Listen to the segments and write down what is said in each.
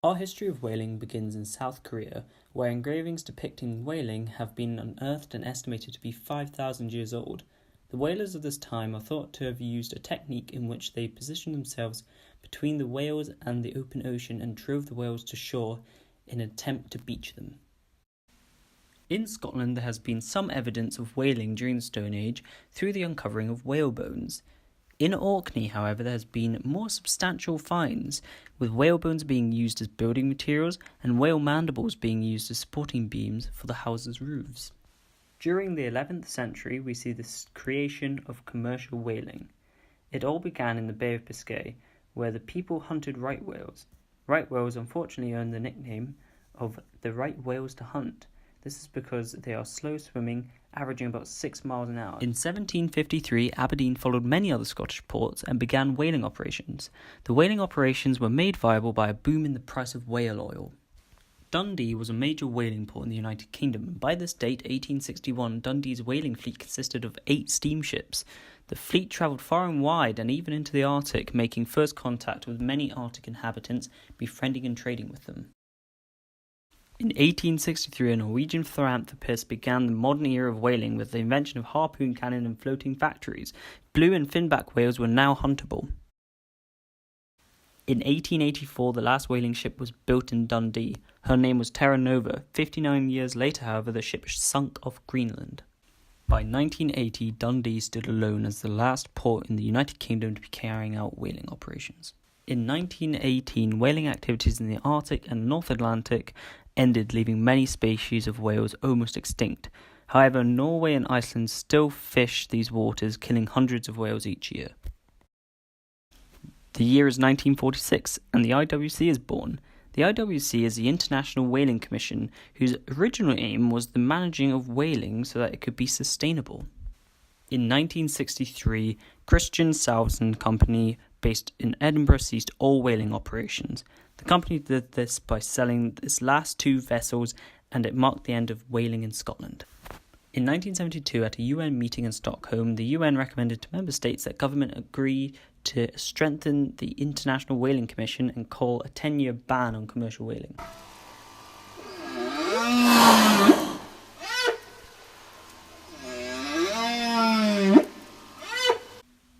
Our history of whaling begins in South Korea, where engravings depicting whaling have been unearthed and estimated to be 5,000 years old. The whalers of this time are thought to have used a technique in which they positioned themselves between the whales and the open ocean and drove the whales to shore in an attempt to beach them. In Scotland, there has been some evidence of whaling during the Stone Age through the uncovering of whale bones. In Orkney, however, there has been more substantial finds, with whale bones being used as building materials and whale mandibles being used as supporting beams for the houses' roofs. During the 11th century, we see the creation of commercial whaling. It all began in the Bay of Biscay, where the people hunted right whales. Right whales unfortunately earned the nickname of the right whales to hunt. This is because they are slow swimming, averaging about 6 miles an hour. In 1753, Aberdeen followed many other Scottish ports and began whaling operations. The whaling operations were made viable by a boom in the price of whale oil. Dundee was a major whaling port in the United Kingdom. By this date, 1861, Dundee's whaling fleet consisted of 8 steamships. The fleet travelled far and wide and even into the Arctic, making first contact with many Arctic inhabitants, befriending and trading with them. In 1863, a Norwegian philanthropist began the modern era of whaling with the invention of harpoon cannon and floating factories. Blue and finback whales were now huntable. In 1884, the last whaling ship was built in Dundee. Her name was Terra Nova. 59 years later, however, the ship sunk off Greenland. By 1980, Dundee stood alone as the last port in the United Kingdom to be carrying out whaling operations. In 1918, whaling activities in the Arctic and North Atlantic ended, leaving many species of whales almost extinct. However, Norway and Iceland still fish these waters, killing hundreds of whales each year. The year is 1946, and the IWC is born. The IWC is the International Whaling Commission, whose original aim was the managing of whaling so that it could be sustainable. In 1963, Christian Salvesen Company, based in Edinburgh, ceased all whaling operations. The company did this by selling its last 2 vessels, and it marked the end of whaling in Scotland. In 1972, at a UN meeting in Stockholm, the UN recommended to member states that government agree to strengthen the International Whaling Commission and call a 10-year ban on commercial whaling.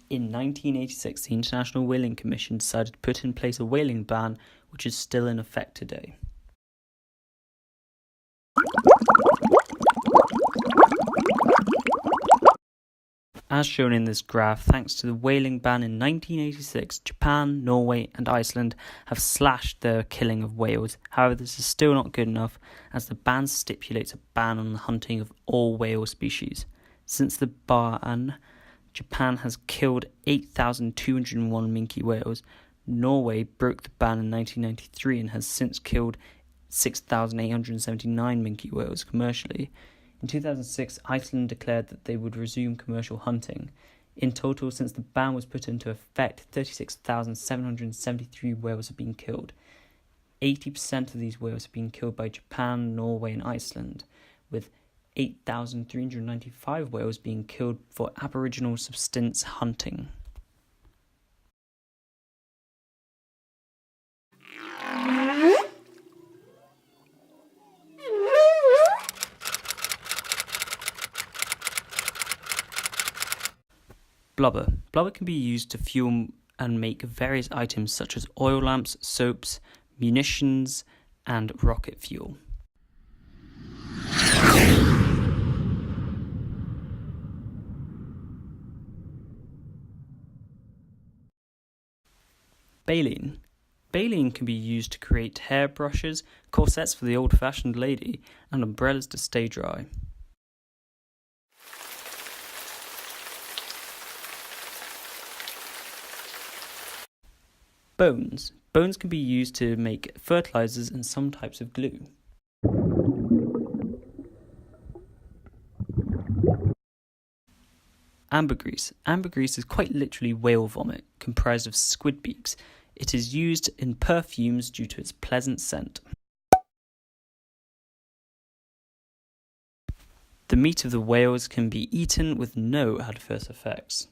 In 1986, the International Whaling Commission decided to put in place a whaling ban, which is still in effect today. As shown in this graph, thanks to the whaling ban in 1986, Japan, Norway and Iceland have slashed their killing of whales. However, this is still not good enough, as the ban stipulates a ban on the hunting of all whale species. Since the ban, Japan has killed 8,201 minke whales. Norway broke the ban in 1993 and has since killed 6,879 minke whales commercially. In 2006, Iceland declared that they would resume commercial hunting. In total, since the ban was put into effect, 36,773 whales have been killed. 80% of these whales have been killed by Japan, Norway and Iceland, with 8,395 whales being killed for Aboriginal subsistence hunting. Blubber. Blubber can be used to fuel and make various items such as oil lamps, soaps, munitions, and rocket fuel. Baleen. Baleen can be used to create hairbrushes, corsets for the old-fashioned lady, and umbrellas to stay dry. Bones. Bones can be used to make fertilizers and some types of glue. Ambergris. Ambergris is quite literally whale vomit, comprised of squid beaks. It is used in perfumes due to its pleasant scent. The meat of the whales can be eaten with no adverse effects.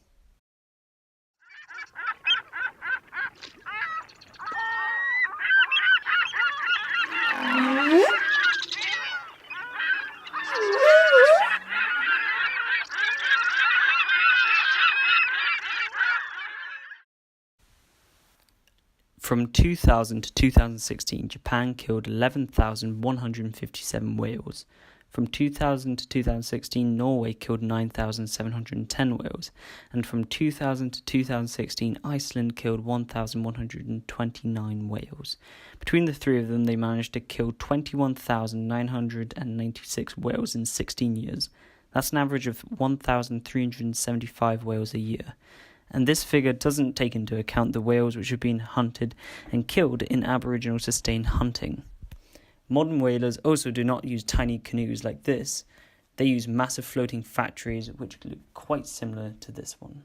From 2000 to 2016, Japan killed 11,157 whales. From 2000 to 2016, Norway killed 9,710 whales. And from 2000 to 2016, Iceland killed 1,129 whales. Between the three of them, they managed to kill 21,996 whales in 16 years. That's an average of 1,375 whales a year. And this figure doesn't take into account the whales which have been hunted and killed in Aboriginal sustained hunting. Modern whalers also do not use tiny canoes like this. They use massive floating factories which look quite similar to this one.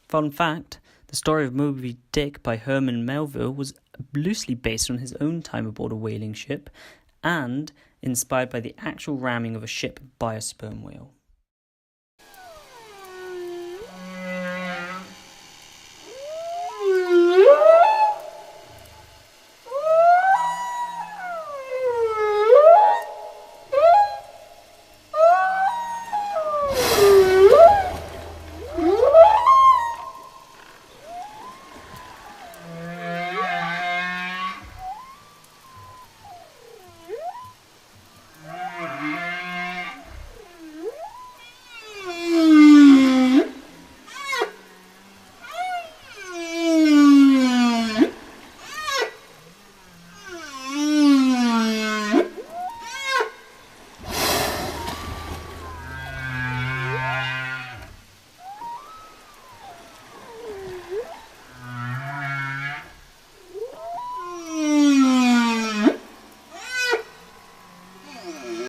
Fun fact, the story of Moby Dick by Herman Melville was loosely based on his own time aboard a whaling ship and inspired by the actual ramming of a ship by a sperm whale.